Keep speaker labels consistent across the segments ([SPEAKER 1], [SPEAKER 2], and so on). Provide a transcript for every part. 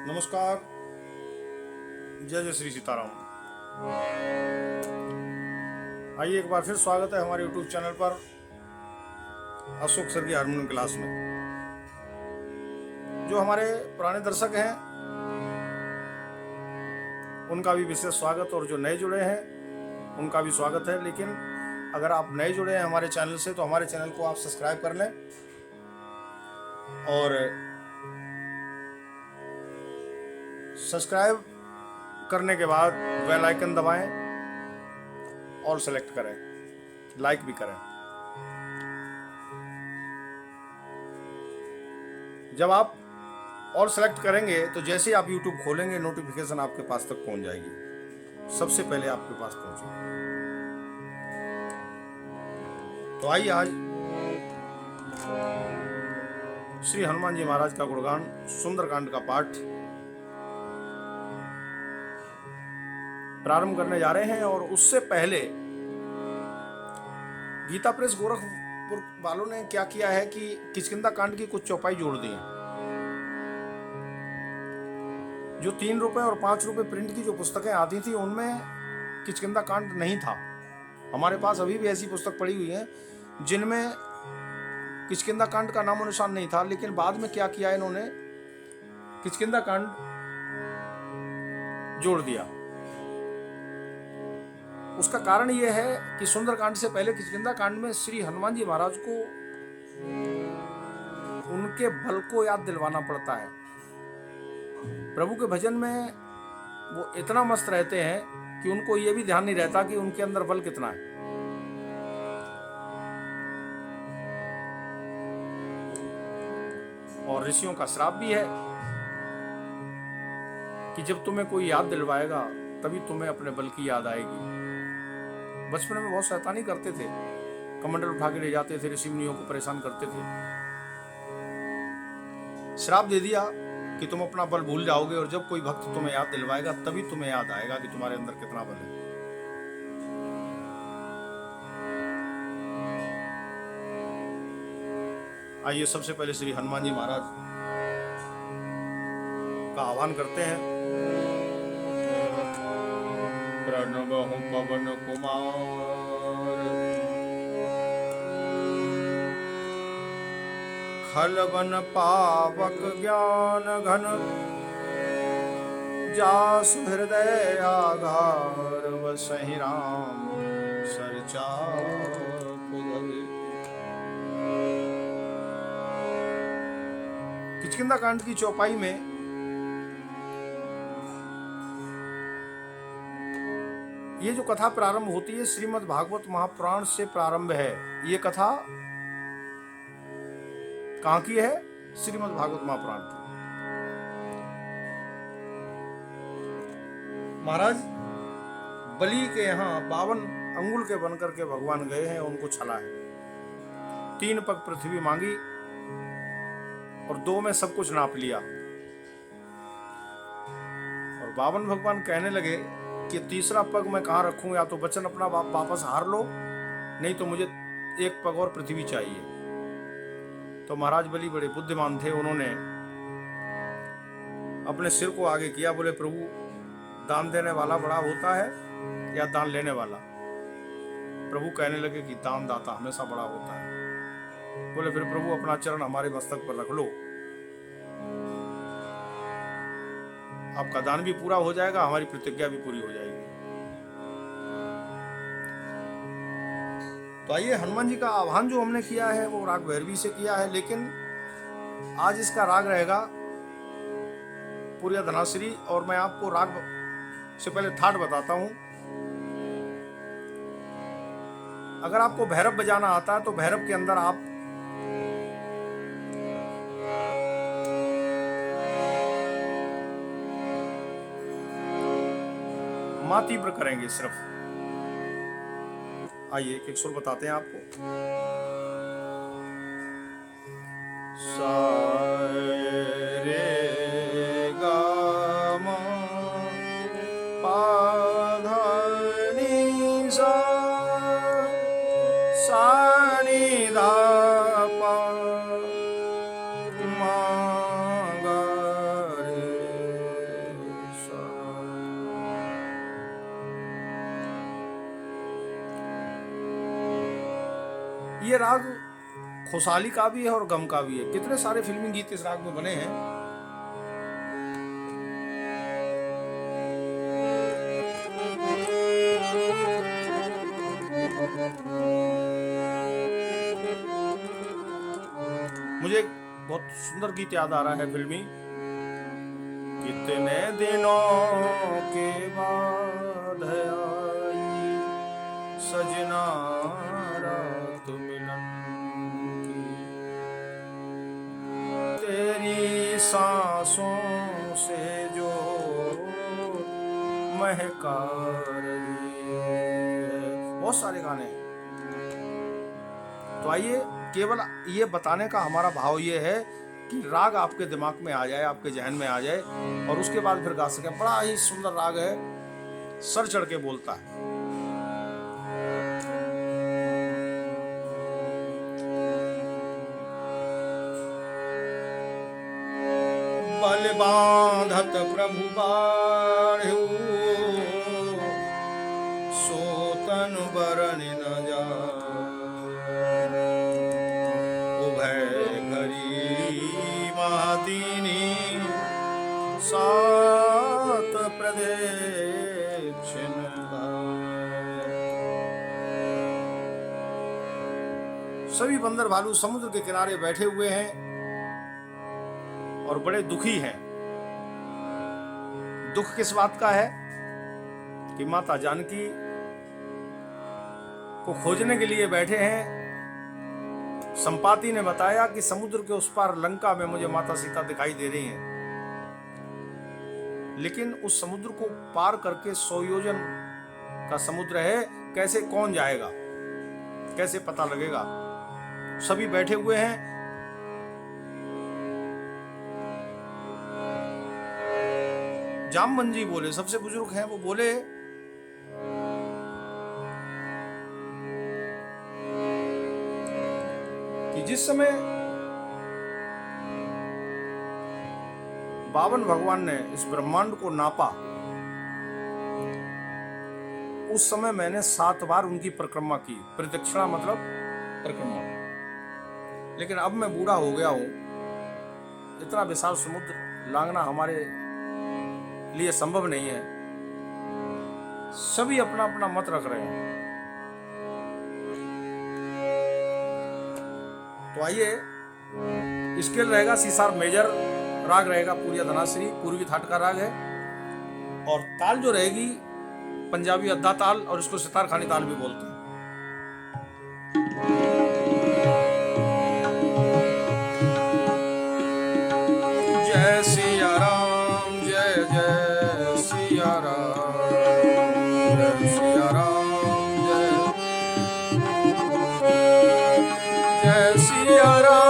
[SPEAKER 1] नमस्कार, जय जय श्री सीताराम। आइए एक बार फिर स्वागत है हमारे YouTube चैनल पर अशोक सर की हारमोनियम क्लास में। जो हमारे पुराने दर्शक हैं उनका भी विशेष स्वागत, और जो नए जुड़े हैं उनका भी स्वागत है। लेकिन अगर आप नए जुड़े हैं हमारे चैनल से तो हमारे चैनल को आप सब्सक्राइब कर लें और सब्सक्राइब करने के बाद बेल आइकन दबाएं, ऑल सेलेक्ट करें, लाइक भी करें। जब आप ऑल सेलेक्ट करेंगे तो जैसे ही आप YouTube खोलेंगे नोटिफिकेशन आपके पास तक पहुंच जाएगी, सबसे पहले आपके पास पहुंचेगी। तो आइए आज श्री हनुमान जी महाराज का गुणगान सुंदरकांड का पाठ प्रारंभ करने जा रहे हैं। और उससे पहले गीता प्रेस गोरखपुर वालों ने क्या किया है कि किष्किंधा कांड की कुछ चौपाई जोड़ दी है। जो 3 रुपए और 5 रुपए प्रिंट की जो पुस्तकें आती थी उनमें किष्किंधा कांड नहीं था। हमारे पास अभी भी ऐसी पुस्तक पड़ी हुई है जिनमें किष्किंधा कांड का नामो निशान नहीं था। लेकिन बाद में क्या किया इन्होंने, किष्किंधा कांड जोड़ दिया। उसका कारण यह है कि सुंदरकांड से पहले किष्किंधा कांड में श्री हनुमान जी महाराज को उनके बल को याद दिलवाना पड़ता है। प्रभु के भजन में वो इतना मस्त रहते हैं कि उनको ये भी ध्यान नहीं रहता कि उनके अंदर बल कितना है। और ऋषियों का श्राप भी है कि जब तुम्हें कोई याद दिलवाएगा तभी तुम्हें अपने बल की याद आएगी। बचपन में बहुत शैतानी करते थे, कमंडल उठा के ले जाते थे, ऋषि मुनियों को परेशान करते थे। श्राप दे दिया कि तुम अपना बल भूल जाओगे और जब कोई भक्त तुम्हें याद दिलवाएगा तभी तुम्हें याद आएगा कि तुम्हारे अंदर कितना बल है। आइए सबसे पहले श्री हनुमान जी महाराज का आह्वान करते हैं। प्रणवहु पवन कुमार खलवन पावक ज्ञान घन जासु हृदय आधार वसहि राम सरचाप गए। किष्किंधा कांड की चौपाई में ये जो कथा प्रारंभ होती है श्रीमद् भागवत महापुराण से प्रारंभ है। ये कथा कहाँ की है? श्रीमद् भागवत महापुराण की। महाराज बलि के यहाँ 52 अंगुल के बनकर के भगवान गए हैं, उनको छला है। 3 पग पृथ्वी मांगी और 2 में सब कुछ नाप लिया। और 52 भगवान कहने लगे कि तीसरा पग मैं कहाँ रखूं, या तो वचन अपना वापस हार लो, नहीं तो मुझे 1 पग और पृथ्वी चाहिए। तो महाराज बलि बड़े बुद्धिमान थे, उन्होंने अपने सिर को आगे किया, बोले प्रभु दान देने वाला बड़ा होता है या दान लेने वाला? प्रभु कहने लगे कि दान दाता हमेशा बड़ा होता है। बोले फिर प्रभु अपना चरण हमारे मस्तक पर रख लो, आपका दान भी पूरा हो जाएगा, हमारी प्रतिज्ञा भी पूरी हो जाएगी। तो आइए, हनुमान जी का आह्वान जो हमने किया है वो राग भैरवी से किया है, लेकिन आज इसका राग रहेगा पूर्या धनाश्री। और मैं आपको राग से पहले ठाट बताता हूं। अगर आपको भैरव बजाना आता है तो भैरव के अंदर आप मा तीव्र करेंगे सिर्फ। आइए एक सुर बताते हैं आपको। सा रे गा मा पा धा नी सा, सा नी धा पा मा गा रे सा। ये राग खुशहाली का भी है और गम का भी है। कितने सारे फिल्मी गीत इस राग में बने हैं। मुझे एक बहुत सुंदर गीत याद आ रहा है फिल्मी। कितने दिनों के बाद आई सजना रात मिलन की, तेरी सांसों से जो महका रही है। बहुत सारे गाने। तो आइए, केवल ये बताने का हमारा भाव ये है कि राग आपके दिमाग में आ जाए, आपके जहन में आ जाए, और उसके बाद फिर गा सके। बड़ा ही सुंदर राग है, सर चढ़ के बोलता है। बल बांधत प्रभु बाढ़ु, सोतन बरन न जा, सात प्रदक्षिण। सभी बंदर भालू समुद्र के किनारे बैठे हुए हैं और बड़े दुखी हैं। दुख किस बात का है कि माता जानकी को खोजने के लिए बैठे हैं। संपाति ने बताया कि समुद्र के उस पार लंका में मुझे माता सीता दिखाई दे रही हैं, लेकिन उस समुद्र को पार करके 100 योजन का समुद्र है, कैसे, कौन जाएगा, कैसे पता लगेगा। सभी बैठे हुए हैं। जामवन जी बोले, सबसे बुजुर्ग हैं, वो बोले कि जिस समय बावन भगवान ने इस ब्रह्मांड को नापा, उस समय मैंने 7 बार उनकी परिक्रमा की। प्रदक्षिणा मतलब परिक्रमा। लेकिन अब मैं बूढ़ा हो गया हूं, इतना विशाल समुद्र लांघना हमारे लिए संभव नहीं है। सभी अपना अपना मत रख रहे हैं। तो आइए, स्केल रहेगा सीसार मेजर, राग रहेगा पूर्या धनाश्री, पूर्वी थाट का राग है, और ताल जो रहेगी पंजाबी अद्धा ताल, और इसको सितार खानी ताल भी बोलते हैं। जय सिया राम, जय जय सिया राम, जय सिया राम, जय सिया राम,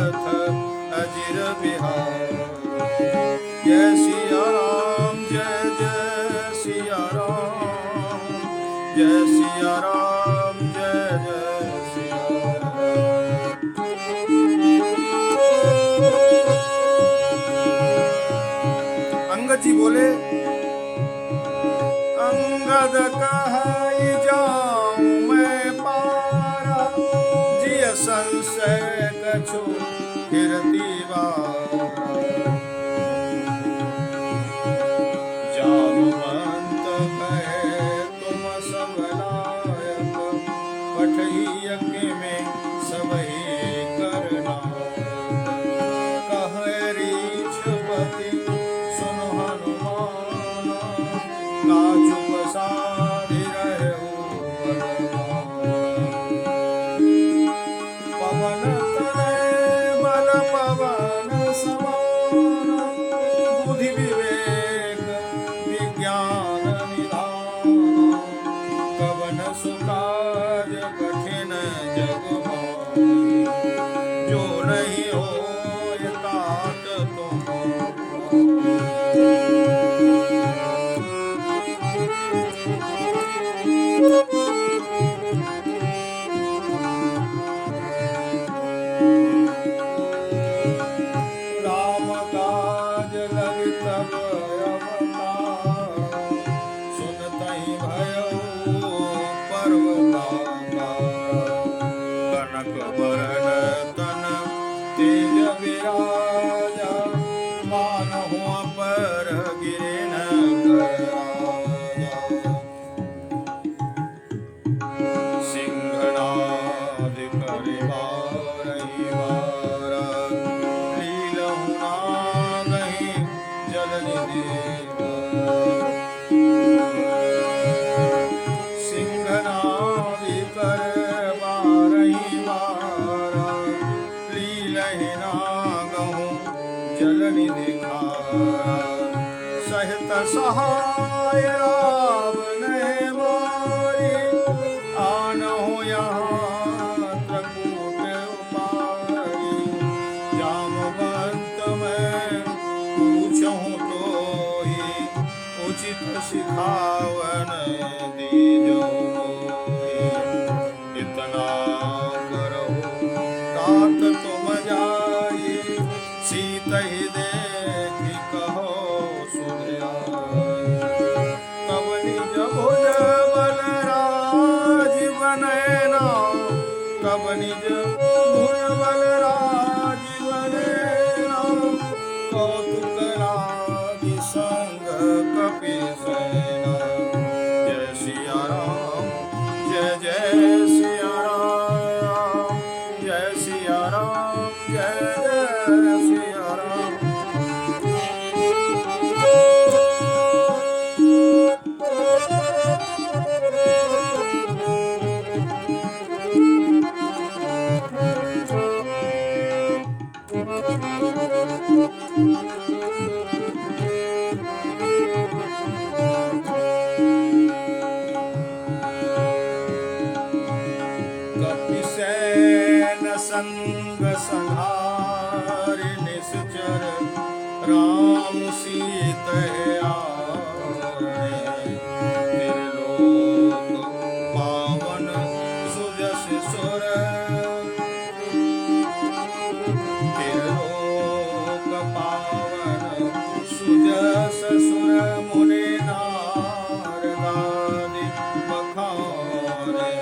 [SPEAKER 1] रथ अजिर बिहार। जय सिया राम जय जय सिया राम, जय सिया राम जय जय सिया राम। अंगद जी बोले, अंगद कहाई जाऊं मैं पारा, जिय संशय कछु फिर दीवारा। जामवंत कहे तुम सब लायक, पठई यज्ञ में सबहि करना। कहे रीछपति सुनो हनुमान, काचु पसारि रहु बलवान। पवन तनय बल पवन समान, बुद्धि विवेक विज्ञान निधान। कवन सुकाज कठिन जग माहि, जो नहीं होय तात तुम्हारा। राम काज लगी तब अवतार, सुनतहि भयउ पर्वताकार। कनक बरन तन तेज विराजा, मानहु अपर गिरि न राजा। सिंहनाद करि बारहि बारा, लीलहु नागहि जल निधि। सिंहनाद कर बारहि बारा, लीलहि नागहु जल निधि खारा। सहित सहाय रावण मारी, आनहु यहाँ त्रकूट उपारी। जामवंत मैं पूछहु तोहि, उचित सिखावन दीजो मोहि। इतना करहु तात तुम जाई, सीतहि देखि कहो सुधियाई। तब निज भुज बल राज बनैना, तब निज भुज बल राज बनैना। कौतुक लागी संग कपि सेना। जय सिया राम जय जय सिया राम, जय सिया राम जय जय सिया राम। कपिसैन संग संहारि निश्चर, राम सीतहि आए। त्रिलोक पावन सुजस सुर, त्रिलोक पावन सुजस सुर। मुनि नारदादि बखारे,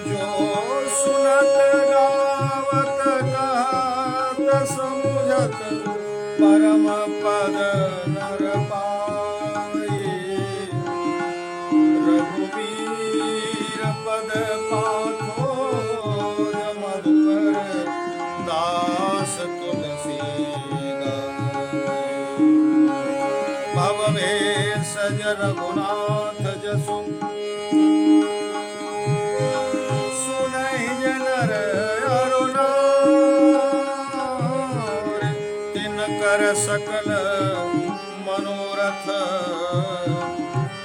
[SPEAKER 1] जो सुनत गावत कहत समझत, परम पद नर पाई। रघुवीर पद पाथोर, मधुकर दास तुलसी गाय। भव भेषज रघुनाथ जसु, सुनहि जनर अरुणार। तिनकर सकल मनोरथ,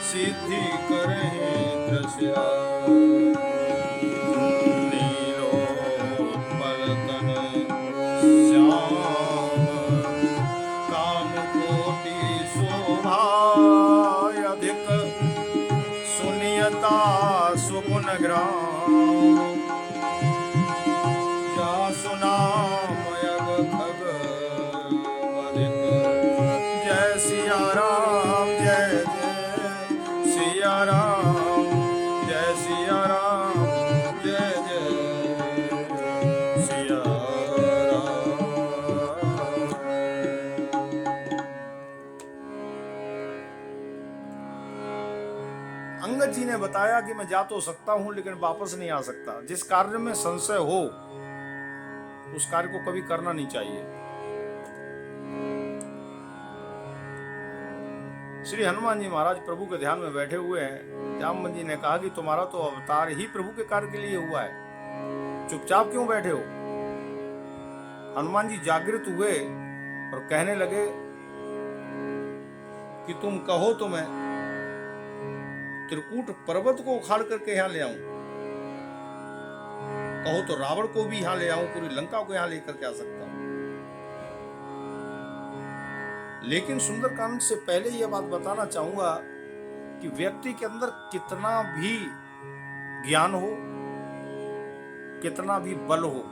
[SPEAKER 1] सिद्धि करहि दृश्या। नीलो तन श्याम काम कोटि शोभा अधिक सुनियता सुगुण ग्राम जा सुनामयग खग बधिक जय सिया राम जय जय सिया राम जय सिया राम जय जय सिया राम। अंगद जी ने बताया कि मैं जा तो सकता हूं लेकिन वापस नहीं आ सकता। जिस कार्य में संशय हो उस कार्य को कभी करना नहीं चाहिए। श्री हनुमान जी महाराज प्रभु के ध्यान में बैठे हुए हैं। जामवंत जी ने कहा कि तुम्हारा तो अवतार ही प्रभु के कार्य के लिए हुआ है, चुपचाप क्यों बैठे हो। हनुमान जी जागृत हुए और कहने लगे कि तुम कहो तो मैं त्रिकूट पर्वत को उखाड़ करके यहां ले आऊं, कहो तो रावण को भी यहां ले आऊं, पूरी लंका को यहां लेकर के आ सकता हूं। लेकिन सुंदरकांड से पहले यह बात बताना चाहूंगा कि व्यक्ति के अंदर कितना भी ज्ञान हो, कितना भी बल हो,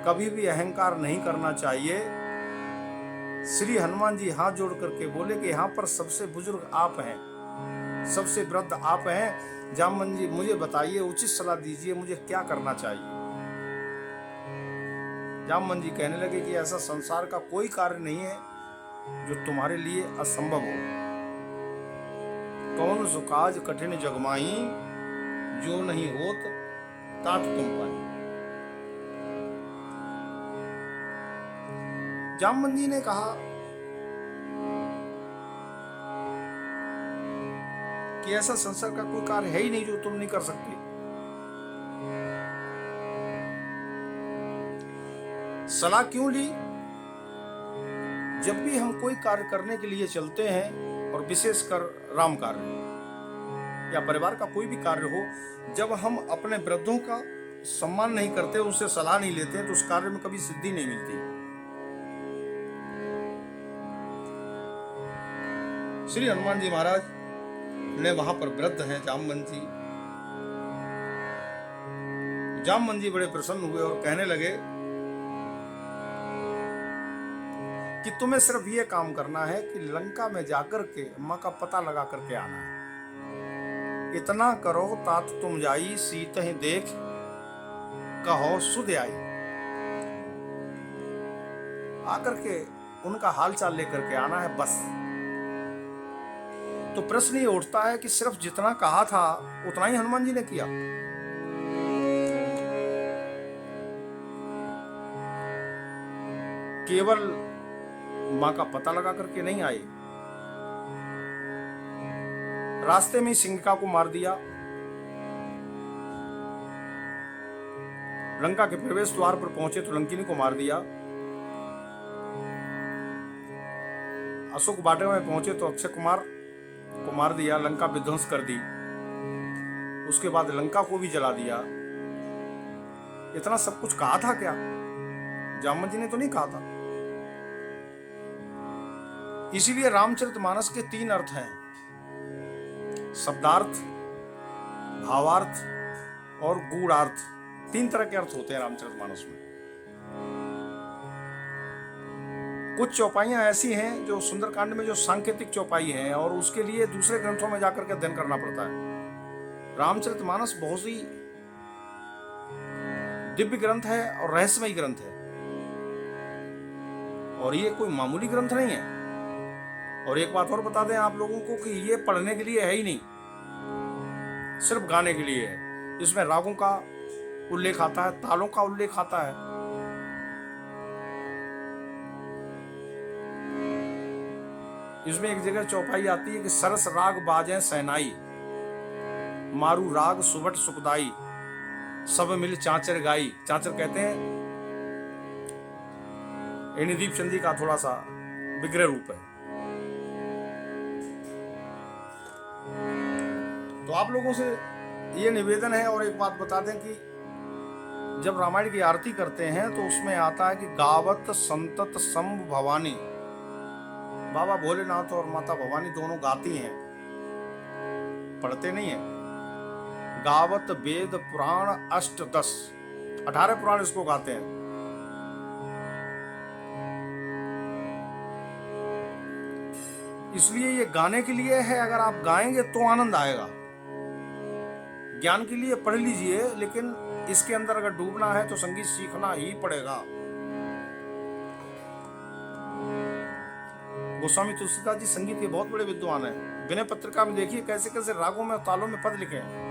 [SPEAKER 1] कभी भी अहंकार नहीं करना चाहिए। श्री हनुमान जी हाथ जोड़ करके बोले कि यहाँ पर सबसे बुजुर्ग आप हैं, सबसे वृद्ध आप हैं। जामवंत जी मुझे बताइए, उचित सलाह दीजिए, मुझे क्या करना चाहिए। जामवंत जी कहने लगे कि ऐसा संसार का कोई कार्य नहीं है जो तुम्हारे लिए असंभव हो। कौन सो काज कठिन जगमाई, जो नहीं होत तात तुम पाई। जामवंत जी ने कहा कि ऐसा संसार का कोई कार्य है ही नहीं जो तुम नहीं कर सकते। सलाह क्यों ली? जब भी हम कोई कार्य करने के लिए चलते हैं, और विशेषकर राम कार्य या परिवार का कोई भी कार्य हो, जब हम अपने वृद्धों का सम्मान नहीं करते, उनसे सलाह नहीं लेते, तो उस कार्य में कभी सिद्धि नहीं मिलती। श्री हनुमान जी महाराज ने वहां पर वृद्ध हैं जामवंत जी। जामवंत जी बड़े प्रसन्न हुए और कहने लगे कि तुम्हें सिर्फ ये काम करना है कि लंका में जाकर के मां का पता लगा करके आना है। इतना करो तात तुम जाई, सीत ही देख कहो सुध आई। आकर के उनका हाल चाल लेकर के आना है बस। तो प्रश्न ये उठता है कि सिर्फ जितना कहा था उतना ही हनुमान जी ने किया। केवल मां का पता लगा करके नहीं आए, रास्ते में सिंहिका को मार दिया, लंका के प्रवेश द्वार पर पहुंचे तो लंकिनी को मार दिया, अशोक वाटिका में पहुंचे तो अक्षय कुमार को मार दिया, लंका विध्वंस कर दी, उसके बाद लंका को भी जला दिया। इतना सब कुछ कहा था क्या? जामवंत जी ने तो नहीं कहा था। इसीलिए रामचरितमानस के 3 अर्थ हैं, शब्दार्थ, भावार्थ और गूढ़ार्थ। 3 तरह के अर्थ होते हैं रामचरितमानस में। कुछ चौपाइयां ऐसी हैं जो सुंदरकांड में जो सांकेतिक चौपाई है, और उसके लिए दूसरे ग्रंथों में जाकर के अध्ययन करना पड़ता है। रामचरितमानस बहुत ही दिव्य ग्रंथ है और रहस्यमय ग्रंथ है, और ये कोई मामूली ग्रंथ नहीं है। और एक बात और बता दें आप लोगों को कि ये पढ़ने के लिए है ही नहीं, सिर्फ गाने के लिए है। इसमें रागों का उल्लेख आता है, तालों का उल्लेख आता है। इसमें एक जगह चौपाई आती है कि सरस राग बाजें सहनाई, मारू राग सुबट सुखदाई, सब मिल चांचर गाई। चांचर कहते हैं एनीदीप चंद जी का थोड़ा सा विग्रह रूप है। तो आप लोगों से ये निवेदन है। और एक बात बता दें कि जब रामायण की आरती करते हैं तो उसमें आता है कि गावत संतत शंभ भवानी, बाबा भोलेनाथ और माता भवानी दोनों गाती हैं, पढ़ते नहीं है। गावत वेद पुराण अष्ट 10, 18 पुराण इसको गाते हैं। इसलिए ये गाने के लिए है, अगर आप गाएंगे तो आनंद आएगा। ज्ञान के लिए पढ़ लीजिए, लेकिन इसके अंदर अगर डूबना है तो संगीत सीखना ही पड़ेगा। गोस्वामी तुलसीदास जी संगीत के बहुत बड़े विद्वान हैं। विनय पत्रिका में देखिए कैसे कैसे रागों में और तालों में पद लिखे हैं।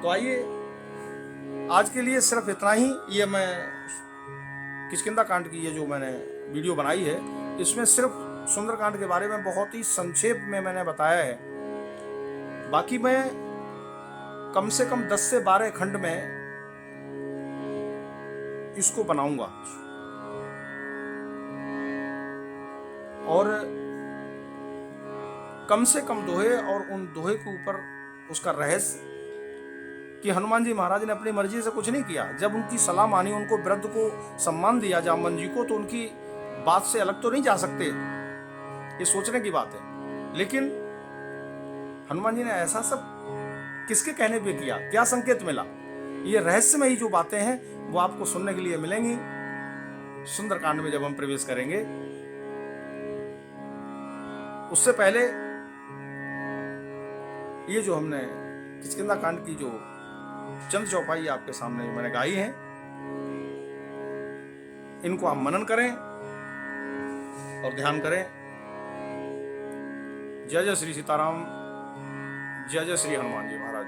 [SPEAKER 1] तो आइए, आज के लिए सिर्फ इतना ही। ये मैं किष्किंधा कांड की ये जो मैंने वीडियो बनाई है, इसमें सिर्फ सुंदरकांड के बारे में बहुत ही संक्षेप में मैंने बताया है। बाकी मैं कम से कम 10 से 12 खंड में इसको बनाऊंगा, और कम से कम दोहे, और उन दोहे के ऊपर उसका रहस्य कि हनुमान जी महाराज ने अपनी मर्जी से कुछ नहीं किया। जब उनकी सलाह मानी, उनको वृद्ध को सम्मान दिया जामवन जी को, तो उनकी बात से अलग तो नहीं जा सकते, ये सोचने की बात है। लेकिन हनुमान जी ने ऐसा सब किसके कहने पे किया, क्या संकेत मिला, ये रहस्यमयी जो बातें हैं वो आपको सुनने के लिए मिलेंगी सुंदरकांड में जब हम प्रवेश करेंगे। उससे पहले ये जो हमने किष्किंधा कांड की जो चंद चौपाई आपके सामने मैंने गाई है, इनको आप मनन करें और ध्यान करें। जय जय श्री सीताराम, जय जय श्री हनुमान जी महाराज।